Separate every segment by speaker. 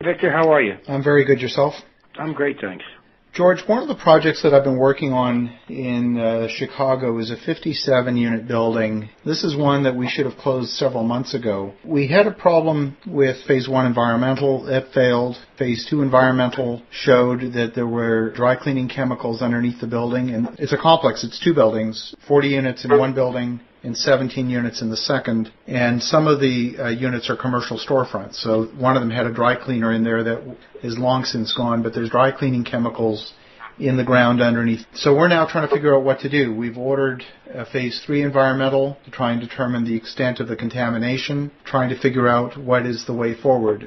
Speaker 1: Victor, how are you?
Speaker 2: I'm very good. Yourself?
Speaker 1: I'm great, thanks.
Speaker 2: George, one of the projects that I've been working on in Chicago is a 57-unit building. This is one that we should have closed several months ago. We had a problem with Phase 1 environmental. It failed. Phase 2 environmental showed that there were dry cleaning chemicals underneath the building. And it's a complex. It's two buildings, 40 units in one building and 17 units in the second. And some of the units are commercial storefronts. So one of them had a dry cleaner in there that is long since gone, but there's dry cleaning chemicals in the ground underneath. So we're now trying to figure out what to do. We've ordered a Phase 3 environmental to try and determine the extent of the contamination, trying to figure out what is the way forward.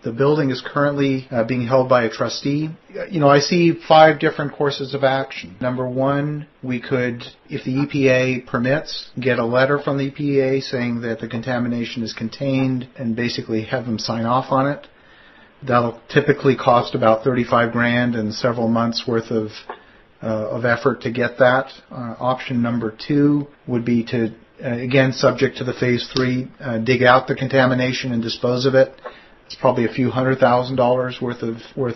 Speaker 2: The building is currently being held by a trustee. I see 5 different courses of action. Number one, we could, if the EPA permits, get a letter from the EPA saying that the contamination is contained and basically have them sign off on it. That'll typically cost about $35,000 and several months worth of effort to get that. Option number 2 would be to, again, subject to the Phase 3, dig out the contamination and dispose of it. It's probably a few $100,000 worth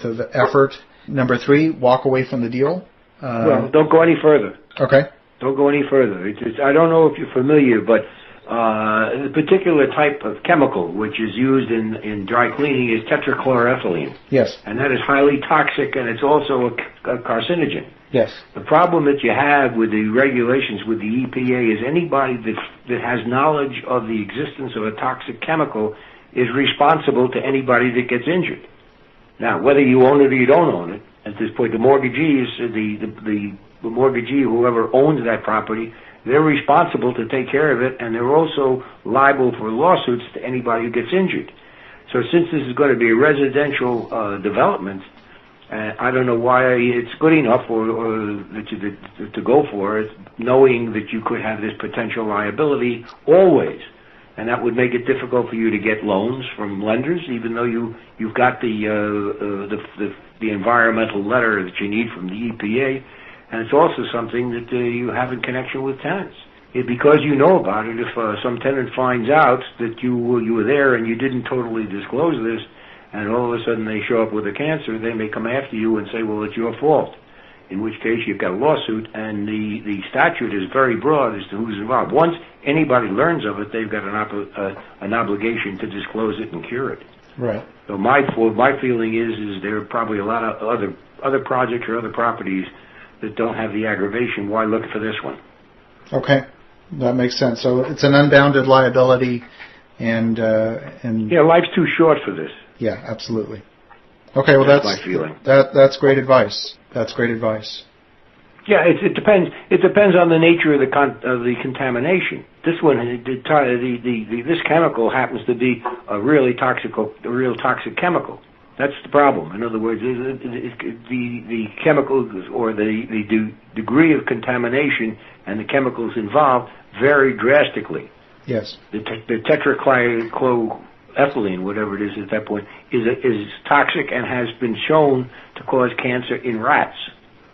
Speaker 2: of effort. Number 3, walk away from the deal.
Speaker 1: Well, don't go any further.
Speaker 2: Okay.
Speaker 1: Don't go any further. I don't know if you're familiar, but the particular type of chemical which is used in dry cleaning is tetrachloroethylene.
Speaker 2: Yes.
Speaker 1: And that is highly toxic, and it's also a carcinogen.
Speaker 2: Yes.
Speaker 1: The problem that you have with the regulations with the EPA is anybody that has knowledge of the existence of a toxic chemical is responsible to anybody that gets injured. Now, whether you own it or you don't own it, at this point, the mortgagee the mortgagee, whoever owns that property, they're responsible to take care of it, and they're also liable for lawsuits to anybody who gets injured. So since this is going to be a residential development, I don't know why it's good enough or to go for it, knowing that you could have this potential liability always. And that would make it difficult for you to get loans from lenders, even though you've got the environmental letter that you need from the EPA. And it's also something that you have in connection with tenants. Because you know about it, if some tenant finds out that you were there and you didn't totally disclose this, and all of a sudden they show up with a cancer, they may come after you and say, well, it's your fault. In which case you've got a lawsuit, and the statute is very broad as to who's involved. Once anybody learns of it, they've got an obligation to disclose it and cure it.
Speaker 2: Right.
Speaker 1: So my feeling is there are probably a lot of other projects or other properties that don't have the aggravation. Why look for this one?
Speaker 2: Okay, that makes sense. So it's an unbounded liability, and
Speaker 1: yeah, life's too short for this.
Speaker 2: Yeah, absolutely. Okay, well that's my feeling. That's great advice. That's great advice.
Speaker 1: Yeah, it depends. It depends on the nature of the contamination. This one, this chemical happens to be a real toxic chemical. That's the problem. In other words, the chemicals or the degree of contamination and the chemicals involved vary drastically.
Speaker 2: Yes.
Speaker 1: The tetrachloroethylene, whatever it is at that point, is toxic and has been shown to cause cancer in rats.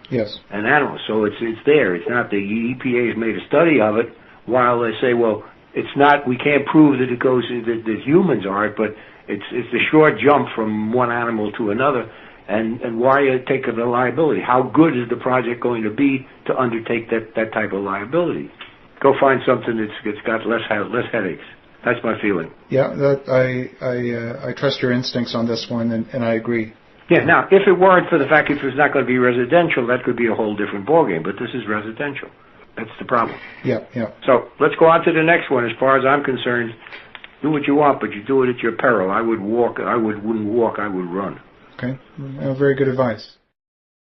Speaker 2: Yes.
Speaker 1: And animals. So it's there. It's not the EPA has made a study of it. While they say, well, it's not. We can't prove that it goes that humans are it, but it's a short jump from one animal to another, and why take the liability? How good is the project going to be to undertake that type of liability? Go find something that's got less headaches. That's my feeling.
Speaker 2: Yeah, I trust your instincts on this one, and I agree.
Speaker 1: Yeah. Now, if it weren't for the fact if it's not going to be residential, that could be a whole different ballgame. But this is residential. That's the problem.
Speaker 2: Yeah.
Speaker 1: So let's go on to the next one. As far as I'm concerned, do what you want, but you do it at your peril. I wouldn't walk. I would run.
Speaker 2: Okay. Very good advice.